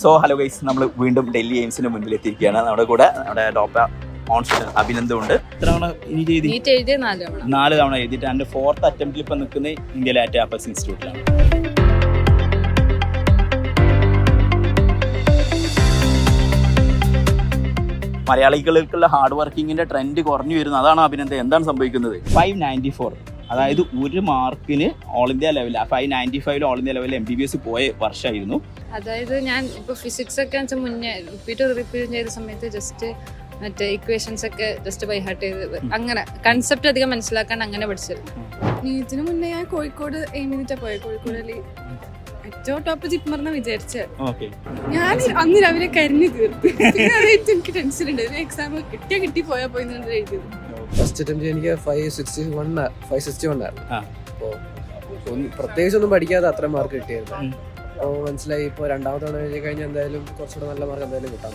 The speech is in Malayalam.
സോ ഹലോ ഗൈസ്, നമ്മൾ വീണ്ടും ഡൽഹി എയിംസിന് മുന്നിൽ എത്തിയിരിക്കുകയാണ്. നമ്മുടെ കൂടെ നമ്മുടെ ഡോക്ടർ അഭിനന്ദൻ ഉണ്ട്. എത്ര തവണ നീറ്റ് എഴുതി 4 തവണ എഴുതിയിട്ട് എൻ്റെ 4th അറ്റംപ്റ്റിൽ ഇപ്പം നിൽക്കുന്നത് ഇന്ത്യയിലെ ആറ്റ് ആപ്പൽസ് ഇൻസ്റ്റിറ്റ്യൂട്ടിലാണ്. മലയാളികൾക്കുള്ള ഹാർഡ് വർക്കിങ്ങിന്റെ ട്രെൻഡ് കുറഞ്ഞു വരുന്നു. അതാണ് അഭിനന്ദൻ. എന്താണ് സംഭവിക്കുന്നത്? 594, അതായത് ഒരു മാർക്കിന് all India level 595 all India ലെവലിൽ MBBS പോയ വർഷമായിരുന്നു. അതായത് ഞാൻ ഇപ്പൊ ഫിസിക്സ് ഒക്കെ മുന്നേ റിപ്പീറ്റ് ചെയ്ത സമയത്ത് ജസ്റ്റ് മറ്റേ ഇക്വേഷൻസ് ഒക്കെ ജസ്റ്റ് ബൈ ഹാർട്ട് ചെയ്ത് അങ്ങനെ കൺസെപ്റ്റ് അധികം മനസ്സിലാക്കാൻ അങ്ങനെ പഠിച്ചിരുന്നു. നീറ്റിന് മുന്നേ ഞാൻ കോഴിക്കോട് എയിം ചെയ്തിട്ടാ പോയത്. കോഴിക്കോടിൽ ഏറ്റവും ടോപ്പ് ജിപ്മർന്ന് വിചാരിച്ചത്. ഞാൻ അന്ന് രാവിലെ കരിഞ്ഞു തീർത്തു. എനിക്ക് ടെൻഷൻ ഉണ്ട്. എക്സാം കിട്ടി പോയാൽ പോയി എഴുതിയത്. ഫസ്റ്റ് അറ്റംപ്റ്റ് എനിക്ക് 561 ആയിരുന്നു. അപ്പോൾ പ്രത്യേകിച്ച് ഒന്നും പഠിക്കാതെ അത്ര മാർക്ക് കിട്ടിയായിരുന്നു. അപ്പോൾ മനസ്സിലായി ഇപ്പോൾ രണ്ടാമത്തെ തവണ എഴുതി കഴിഞ്ഞാൽ എന്തായാലും കുറച്ചുകൂടെ നല്ല മാർക്ക് എന്തായാലും കിട്ടാൻ.